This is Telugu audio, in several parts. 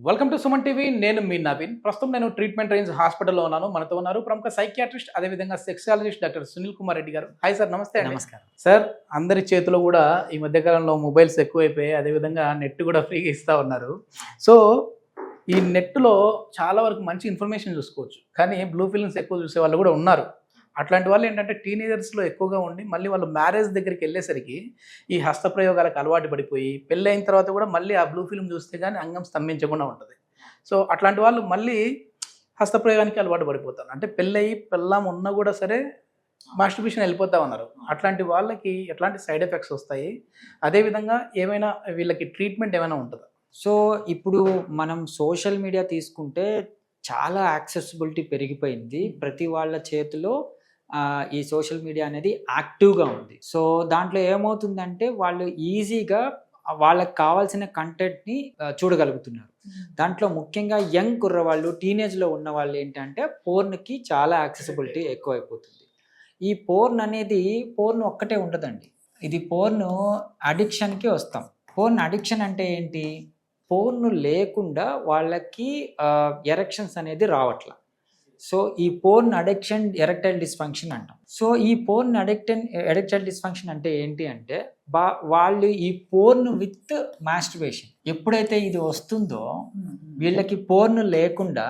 Welcome to Suman TV. నేను మీ నవీన్. ప్రస్తుతం నేను ట్రీట్మెంట్ రేంజ్ హాస్పిటల్లో ఉన్నాను. మనతో ఉన్నారు ప్రముఖ సైకియాట్రిస్ట్, అదేవిధంగా సెక్సాలజిస్ట్ డాక్టర్ సునీల్ కుమార్ రెడ్డి గారు. హాయ్ సార్, నమస్తే అండి. నమస్కారం. సార్, అందరి చేతిలో కూడా ఈ మధ్యకాలంలో మొబైల్స్ ఎక్కువైపోయాయి, అదేవిధంగా నెట్ కూడా ఫ్రీగా ఇస్తూ ఉన్నారు. సో ఈ నెట్లో చాలా వరకు మంచి ఇన్ఫర్మేషన్ చూసుకోవచ్చు, కానీ బ్లూ ఫిల్మ్స్ ఎక్కువ చూసే వాళ్ళు కూడా ఉన్నారు. అట్లాంటి వాళ్ళు ఏంటంటే టీనేజర్స్లో ఎక్కువగా ఉండి మళ్ళీ వాళ్ళు మ్యారేజ్ దగ్గరికి వెళ్ళేసరికి ఈ హస్తప్రయోగాలకు అలవాటు పడిపోయి పెళ్ళి అయిన తర్వాత కూడా మళ్ళీ ఆ బ్లూ ఫిల్మ్ చూస్తే కానీ అంగం స్తంభించకుండా ఉంటుంది. సో అట్లాంటి వాళ్ళు మళ్ళీ హస్తప్రయోగానికి అలవాటు పడిపోతారు. అంటే పెళ్ళయి పెళ్ళాం ఉన్నా కూడా సరే మాస్టర్బేషన్ వెళ్ళిపోతా ఉన్నారు. అట్లాంటి వాళ్ళకి ఎట్లాంటి సైడ్ ఎఫెక్ట్స్ వస్తాయి, అదేవిధంగా ఏమైనా వీళ్ళకి ట్రీట్మెంట్ ఏమైనా ఉంటుందా? సో ఇప్పుడు మనం సోషల్ మీడియా తీసుకుంటే చాలా యాక్సెసిబిలిటీ పెరిగిపోయింది. ప్రతి వాళ్ళ చేతిలో ఈ సోషల్ మీడియా అనేది యాక్టివ్గా ఉంది. సో దాంట్లో ఏమవుతుందంటే వాళ్ళు ఈజీగా వాళ్ళకి కావాల్సిన కంటెంట్ని చూడగలుగుతున్నారు. దాంట్లో ముఖ్యంగా యంగ్ కుర్రవాళ్ళు, టీనేజ్లో ఉన్న వాళ్ళు ఏంటంటే పోర్న్కి చాలా యాక్సెసిబిలిటీ ఎక్కువైపోతుంది. ఈ పోర్న్ అనేది పోర్న్ ఒక్కటే ఉండదండి. ఇది పోర్న్ అడిక్షన్కి వస్తాం. పోర్న్ అడిక్షన్ అంటే ఏంటి? పోర్న్ లేకుండా వాళ్ళకి ఎరెక్షన్స్ అనేది రావట్ల. సో ఈ పోర్న్ అడిక్షన్ ఎరెక్టైల్ డిస్ఫంక్షన్ అంటాం. సో ఈ పోర్న్ ఎరెక్టైల్ డిస్ఫంక్షన్ అంటే ఏంటి అంటే వాళ్ళు ఈ పోర్న్ విత్ మాస్టర్బేషన్ ఎప్పుడైతే ఇది వస్తుందో వీళ్ళకి పోర్న్ లేకుండా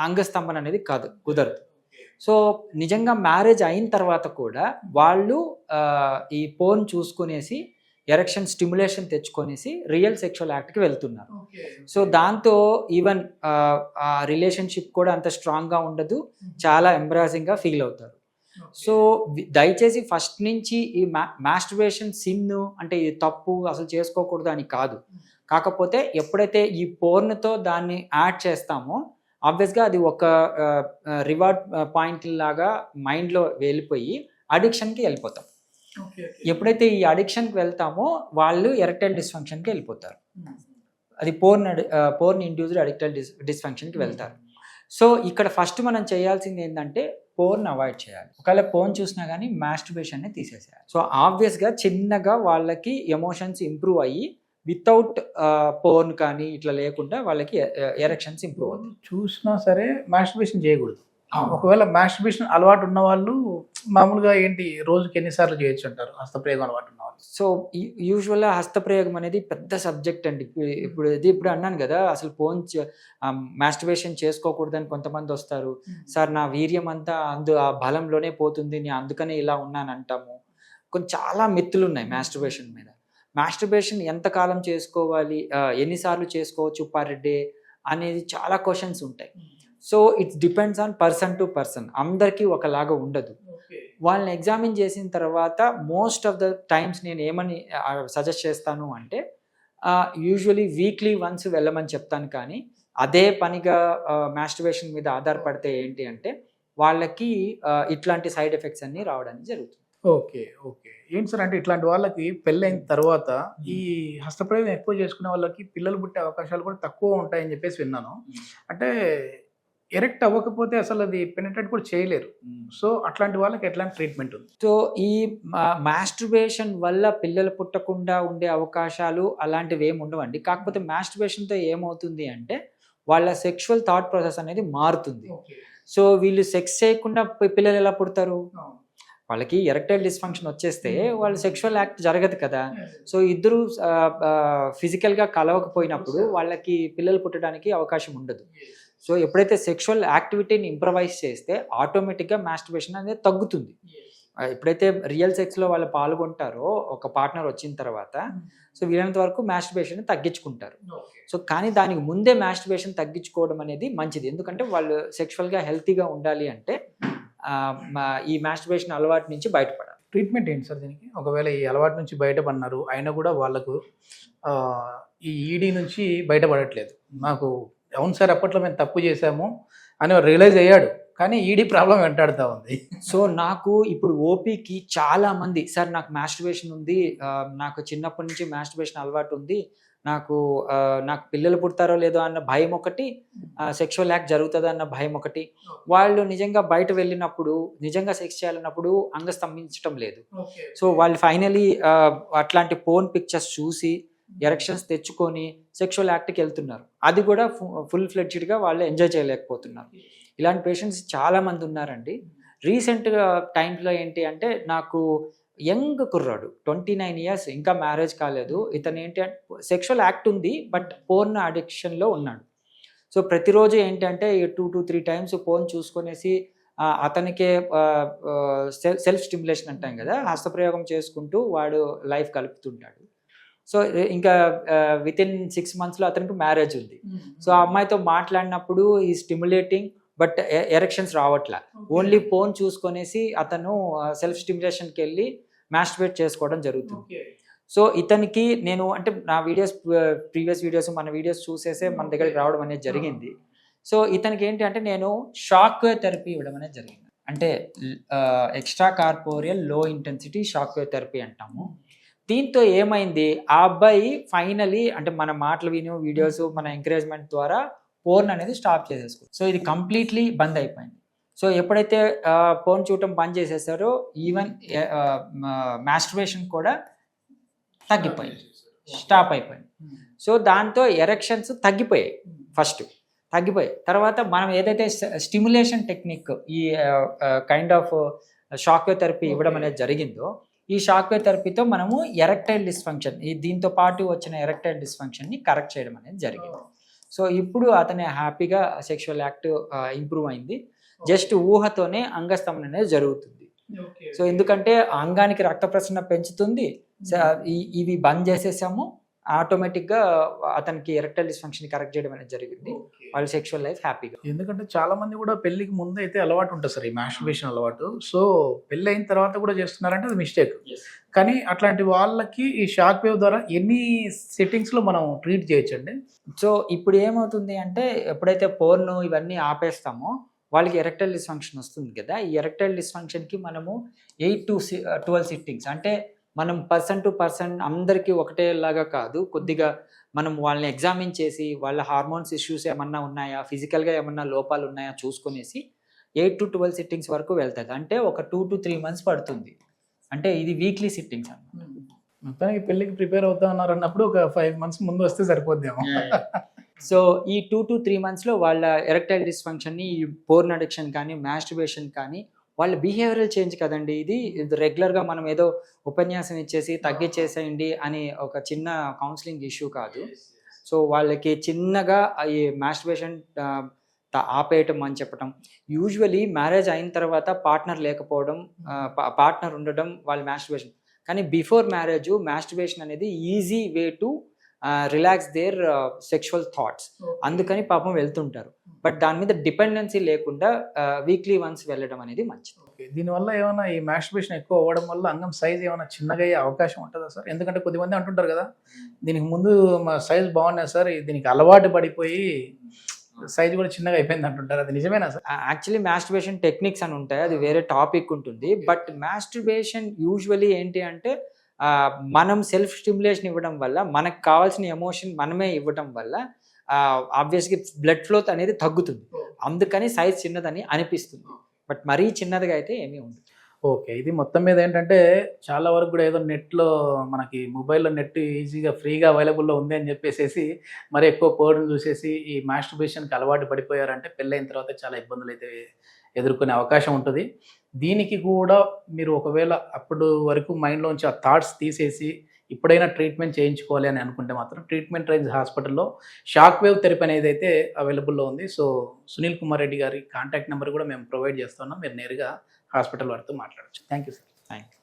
అంగస్తంభన అనేది కుదరదు. సో నిజంగా మ్యారేజ్ అయిన తర్వాత కూడా వాళ్ళు ఈ పోర్న్ చూసుకునేసి ఎరెక్షన్ స్టిమ్యులేషన్ తెచ్చుకొనేసి రియల్ సెక్షువల్ యాక్ట్కి వెళ్తున్నారు. సో దాంతో ఈవెన్ ఆ రిలేషన్షిప్ కూడా అంత స్ట్రాంగ్గా ఉండదు, చాలా ఎంబ్రాసింగ్గా ఫీల్ అవుతారు. సో దయచేసి ఫస్ట్ నుంచి ఈ మాస్టర్బేషన్ సిన్ అంటే ఇది తప్పు, అసలు చేసుకోకూడదు అని కాదు. కాకపోతే ఎప్పుడైతే ఈ పోర్న్తో దాన్ని యాడ్ చేస్తామో ఆబ్వియస్గా అది ఒక రివార్డ్ పాయింట్ లాగా మైండ్లో వెళ్ళిపోయి అడిక్షన్కి వెళ్ళిపోతాం. ఎప్పుడైతే ఈ అడిక్షన్కి వెళ్తామో వాళ్ళు ఎరెక్టైల్ డిస్ఫంక్షన్కి వెళ్ళిపోతారు. అది పోర్న్ ఇండ్యూస్డ్ ఎరెక్టైల్ డిస్ఫంక్షన్కి వెళ్తారు. సో ఇక్కడ ఫస్ట్ మనం చేయాల్సింది ఏంటంటే పోర్న్ అవాయిడ్ చేయాలి. ఒకవేళ పోర్న్ చూసినా కానీ మాస్టర్బేషన్ని తీసేసేయాలి. సో ఆబ్వియస్గా చిన్నగా వాళ్ళకి ఎమోషన్స్ ఇంప్రూవ్ అయ్యి వితౌట్ పోర్న్ కానీ ఇట్లా లేకుండా వాళ్ళకి ఎరెక్షన్స్ ఇంప్రూవ్ అవుతాయి. చూసినా సరే మాస్టర్బేషన్ చేయకూడదు. ఒకవేళ మాస్టర్బేషన్ అలవాటు ఉన్న వాళ్ళు మామూలుగా ఏంటి రోజుకి ఎన్నిసార్లు చేయొచ్చు అంటారు హస్తప్రయోగం అలవాటు ఉన్న వాళ్ళు? సో యూజువల్గా హస్తప్రయోగం అనేది పెద్ద సబ్జెక్ట్ అండి. ఇప్పుడు అన్నాను కదా, అసలు మాస్టర్బేషన్ చేసుకోకూడదని కొంతమంది వస్తారు. సార్ నా వీర్యం అంతా ఆ బలంలోనే పోతుంది, నేను అందుకనే ఇలా ఉన్నాను అంటాము. చాలా మిత్తులు ఉన్నాయి మాస్టర్బేషన్ మీద. మాస్టర్బేషన్ ఎంతకాలం చేసుకోవాలి, ఎన్నిసార్లు చేసుకోవచ్చు పర్ డే అనేది చాలా క్వశ్చన్స్ ఉంటాయి. So it's depends on person to person. అందరికీ ఒకలాగా ఉండదు. వాళ్ళని ఎగ్జామిన్ చేసిన తర్వాత మోస్ట్ ఆఫ్ ద టైమ్స్ నేను ఏమని సజెస్ట్ చేస్తాను అంటే యూజువలీ వీక్లీ వన్స్ వెళ్ళమని చెప్తాను. కానీ అదే పనిగా మాస్టర్బేషన్ మీద ఆధారపడితే ఏంటి అంటే వాళ్ళకి ఇట్లాంటి సైడ్ ఎఫెక్ట్స్ అన్నీ రావడానికి జరుగుతుంది. ఓకే ఓకే ఏంటి సార్, అంటే ఇట్లాంటి వాళ్ళకి పెళ్ళైన తర్వాత ఈ హస్తప్రయోగం ఎక్కువ చేసుకునే వాళ్ళకి పిల్లలు పుట్టే అవకాశాలు కూడా తక్కువ ఉంటాయని చెప్పేసి విన్నాను. అంటే ఎరెక్ట్ అవ్వకపోతే అసలు అది పెనిట్రేట్ కూడా చేయలేరు. సో అట్లాంటి వాళ్ళకి ఎట్లాంటి ట్రీట్మెంట్ ఉంది? సో ఈ మాస్టర్బేషన్ వల్ల పిల్లలు పుట్టకుండా ఉండే అవకాశాలు అలాంటివి ఏమి ఉండవండి. కాకపోతే మాస్టర్బేషన్తో ఏమవుతుంది అంటే వాళ్ళ సెక్షువల్ థాట్ ప్రాసెస్ అనేది మారుతుంది. సో వీళ్ళు సెక్స్ చేయకుండా పిల్లలు ఎలా పుడతారు? వాళ్ళకి ఎరెక్టైల్ డిస్ఫంక్షన్ వచ్చేస్తే వాళ్ళు సెక్షువల్ యాక్ట్ జరగదు కదా. సో ఇద్దరు ఫిజికల్గా కలవకపోయినప్పుడు వాళ్ళకి పిల్లలు పుట్టడానికి అవకాశం ఉండదు. సో ఎప్పుడైతే సెక్షువల్ యాక్టివిటీని ఇంప్రవైజ్ చేస్తే ఆటోమేటిక్గా మాస్టర్బేషన్ అనేది తగ్గుతుంది. ఎప్పుడైతే రియల్ సెక్స్లో వాళ్ళు పాల్గొంటారో ఒక పార్ట్నర్ వచ్చిన తర్వాత సో వీలైనంత వరకు మాస్టర్బేషన్ తగ్గించుకుంటారు. సో కానీ దానికి ముందే మాస్టర్బేషన్ తగ్గించుకోవడం అనేది మంచిది. ఎందుకంటే వాళ్ళు సెక్షువల్గా హెల్తీగా ఉండాలి అంటే ఈ మాస్టర్బేషన్ అలవాటు నుంచి బయటపడాలి. ట్రీట్మెంట్ ఏంటి సార్ దీనికి? ఒకవేళ ఈ అలవాటు నుంచి బయటపడినారు అయినా కూడా వాళ్ళకు ఈ ఈడీ నుంచి బయటపడట్లేదు, నాకు అవును సార్ అప్పట్లో మేము తప్పు చేశాము అని రియలైజ్ అయ్యాడు, కానీ ఈడీ ప్రాబ్లం వెంటాడుతూ ఉంది. సో నాకు ఇప్పుడు ఓపీకి చాలా మంది సార్ నాకు మాస్టర్బేషన్ ఉంది, నాకు చిన్నప్పటి నుంచి మాస్టర్బేషన్ అలవాటు ఉంది, నాకు పిల్లలు పుడతారో లేదో అన్న భయం ఒకటి, సెక్షువల్ యాక్ట్ జరుగుతుందో అన్న భయం ఒకటి. వాళ్ళు నిజంగా బయట వెళ్ళినప్పుడు నిజంగా సెక్స్ చేయాలన్నప్పుడు అంగస్తంభించడం లేదు. సో వాళ్ళు ఫైనలీ అట్లాంటి పోర్న్ పిక్చర్స్ చూసి ఎరెక్షన్స్ తెచ్చుకొని సెక్షువల్ యాక్ట్కి వెళ్తున్నారు. అది కూడా ఫుల్ ఫ్లెడ్జ్డ్గా వాళ్ళు ఎంజాయ్ చేయలేకపోతున్నారు. ఇలాంటి పేషెంట్స్ చాలామంది ఉన్నారండి. రీసెంట్గా టైంలో ఏంటి అంటే నాకు యంగ్ కుర్రాడు 29 ఇయర్స్, ఇంకా మ్యారేజ్ కాలేదు. ఇతను ఏంటి అంటే సెక్షువల్ యాక్ట్ ఉంది బట్ పోర్న్ అడిక్షన్లో ఉన్నాడు. సో ప్రతిరోజు ఏంటంటే 2 to 3 టైమ్స్ ఫోన్ చూసుకొనేసి అతనికే సెల్ఫ్ స్టిమ్యులేషన్ అంటాం కదా, హస్తప్రయోగం చేసుకుంటూ వాడు లైఫ్ గలుపుతుంటాడు. సో ఇంకా వితిన్ 6 monthsలో అతనికి మ్యారేజ్ ఉంది. సో ఆ అమ్మాయితో మాట్లాడినప్పుడు ఈ స్టిమ్యులేటింగ్ బట్ ఎరెక్షన్స్ రావట్లా. ఓన్లీ ఫోన్ చూసుకొనేసి అతను సెల్ఫ్ స్టిమ్యులేషన్కి వెళ్ళి మాస్టర్బేట్ చేసుకోవడం జరుగుతుంది. సో ఇతనికి నేను అంటే నా వీడియోస్, ప్రీవియస్ వీడియోస్, మన వీడియోస్ చూసేసే మన దగ్గరికి రావడం అనేది జరిగింది. సో ఇతనికి ఏంటి అంటే నేను షాక్ వేవ్ థెరపీ ఇవ్వడం అనేది జరిగింది. అంటే ఎక్స్ట్రా కార్పోరియల్ లో ఇంటెన్సిటీ షాక్ వేవ్ థెరపీ అంటాము. దీంతో ఏమైంది, ఆ అబ్బాయి ఫైనలీ అంటే మన మాటలు విని వీడియోస్ మన ఎంకరేజ్మెంట్ ద్వారా పోర్న్ అనేది స్టాప్ చేసేసుకో. సో ఇది కంప్లీట్లీ బంద్ అయిపోయింది. సో ఎప్పుడైతే పోర్న్ చూడటం బంద్ చేసేసారో ఈవెన్ మాస్టర్బేషన్ కూడా తగ్గిపోయింది, స్టాప్ అయిపోయింది. సో దాంతో ఎరెక్షన్స్ తగ్గిపోయాయి. ఫస్ట్ తగ్గిపోయాయి. తర్వాత మనం ఏదైతే స్టిమ్యులేషన్ టెక్నిక్, ఈ kind of shock wave therapy ఇవ్వడం అనేది జరిగిందో, ఈ షాక్ వేవ్ థెరపీతో మనము ఎరెక్టైల్ డిస్ఫంక్షన్, ఈ దీంతో పాటు వచ్చిన ఎరెక్టైల్ డిస్ఫంక్షన్ని కరెక్ట్ చేయడం అనేది జరిగింది. సో ఇప్పుడు అతని హ్యాపీగా సెక్షువల్ యాక్ట్ ఇంప్రూవ్ అయింది. జస్ట్ ఊహతోనే అంగస్తంభన అనేది జరుగుతుంది. సో ఎందుకంటే అంగానికి రక్త ప్రసరణ పెంచుతుంది. ఇవి బంద్ చేసేసాము, ఆటోమేటిక్గా అతనికి ఎరెక్టైల్ డిస్ఫంక్షన్ కరెక్ట్ చేయడం అనేది జరిగింది. వాళ్ళ సెక్షువల్ లైఫ్ హ్యాపీగా. ఎందుకంటే చాలా మంది కూడా పెళ్లికి ముందు అయితే అలవాటు ఉంటుంది సార్ ఈ మాస్టర్బేషన్ అలవాటు. సో పెళ్ళి అయిన తర్వాత కూడా చేస్తున్నారంటే అది మిస్టేక్. కానీ అట్లాంటి వాళ్ళకి ఈ షాక్ వేవ్ ద్వారా ఎన్ని సెట్టింగ్స్లో మనం ట్రీట్ చేయొచ్చండి? సో ఇప్పుడు ఏమవుతుంది అంటే ఎప్పుడైతే పోర్న్ ఇవన్నీ ఆపేస్తామో వాళ్ళకి ఎరెక్టైల్ డిస్ఫంక్షన్ వస్తుంది కదా. ఈ ఎరెక్టైల్ డిస్ఫంక్షన్కి మనము 8 to 12 సిట్టింగ్స్, అంటే మనం పర్సన్ టు పర్సన్ అందరికీ ఒకటేలాగా కాదు, కొద్దిగా మనం వాళ్ళని ఎగ్జామిన్ చేసి వాళ్ళ హార్మోన్స్ ఇష్యూస్ ఏమన్నా ఉన్నాయా, ఫిజికల్గా ఏమన్నా లోపాలు ఉన్నాయా చూసుకునేసి 8 to 12 సిట్టింగ్స్ వరకు వెళ్తుంది. అంటే ఒక 2 to 3 months పడుతుంది. అంటే ఇది వీక్లీ సిట్టింగ్స్ అన్నమాట. మొత్తానికి పెళ్ళికి ప్రిపేర్ అవుతా ఉన్నారు అన్నప్పుడు ఒక 5 months ముందు వస్తే సరిపోద్దేమో. సో ఈ 2 to 3 monthsలో వాళ్ళ ఎరెక్టైల్ డిస్ఫంక్షన్ని, పోర్న్ అడిక్షన్ కానీ మాస్టర్బేషన్ కానీ వాళ్ళ బిహేవియరల్ చేంజ్ కదండి. ఇది రెగ్యులర్గా మనం ఏదో ఉపన్యాసం ఇచ్చేసి తగ్గించేసేయండి అని ఒక చిన్న కౌన్సిలింగ్ ఇష్యూ కాదు. సో వాళ్ళకి చిన్నగా ఈ మాస్టర్బేషన్ ఆపేయటం అని చెప్పటం. యూజువలీ మ్యారేజ్ అయిన తర్వాత పార్ట్నర్ లేకపోవడం, పార్ట్నర్ ఉండడం వాళ్ళ మాస్టర్బేషన్. కానీ బిఫోర్ మ్యారేజ్ మాస్టర్బేషన్ అనేది easy way to relax their sexual thoughts. అందుకని పాపం వెళ్తుంటారు. బట్ దాని మీద డిపెండెన్సీ లేకుండా వీక్లీ వన్స్ వెళ్ళడం అనేది మంచిది. దీనివల్ల ఏమైనా ఈ మాస్టర్బేషన్ ఎక్కువ అవ్వడం వల్ల అంగం సైజ్ ఏమైనా చిన్నగా అయ్యే అవకాశం ఉంటుందా సార్? ఎందుకంటే కొద్దిమంది అంటుంటారు కదా, దీనికి ముందు మా సైజ్ బాగున్నాయి సార్, దీనికి అలవాటు పడిపోయి సైజ్ కూడా చిన్నగా అయిపోయింది అంటుంటారు. అది నిజమేనా సార్? యాక్చువల్లీ మాస్టర్బేషన్ టెక్నిక్స్ అని ఉంటాయి, అది వేరే టాపిక్ ఉంటుంది. బట్ మాస్టర్బేషన్ యూజువలీ ఏంటి అంటే మనం సెల్ఫ్ స్టిమ్యులేషన్ ఇవ్వడం వల్ల, మనకు కావాల్సిన ఎమోషన్ మనమే ఇవ్వడం వల్ల ఆబ్వియస్గా బ్లడ్ ఫ్లో అనేది తగ్గుతుంది. అందుకని సైజ్ చిన్నదని అనిపిస్తుంది. బట్ మరీ చిన్నదిగా అయితే ఏమీ ఉండదు. ఓకే, ఇది మొత్తం మీద ఏంటంటే చాలా వరకు కూడా ఏదో నెట్లో మనకి మొబైల్లో నెట్ ఈజీగా ఫ్రీగా అవైలబుల్లో ఉంది అని చెప్పేసి మరి ఎక్కువ పోర్న్ చూసేసి ఈ మాస్టర్బేషన్కి అలవాటు పడిపోయారంటే పెళ్ళైన తర్వాత చాలా ఇబ్బందులు అయితే ఎదుర్కొనే అవకాశం ఉంటుంది. దీనికి కూడా మీరు ఒకవేళ అప్పుడు వరకు మైండ్లోంచి ఆ థాట్స్ తీసేసి ఇప్పుడైనా ట్రీట్మెంట్ చేయించుకోవాలి అని అనుకుంటే మాత్రం ట్రీట్మెంట్ రైజ్ హాస్పిటల్లో షాక్ వేవ్ థెరపీ అనేది అయితే అవైలబుల్లో ఉంది. సో సునీల్ కుమార్ రెడ్డి గారి కాంటాక్ట్ నెంబర్ కూడా మేము ప్రొవైడ్ చేస్తున్నాం, మీరు నేరుగా హాస్పిటల్ వారితో మాట్లాడచ్చు. Thank you sir. Thank you.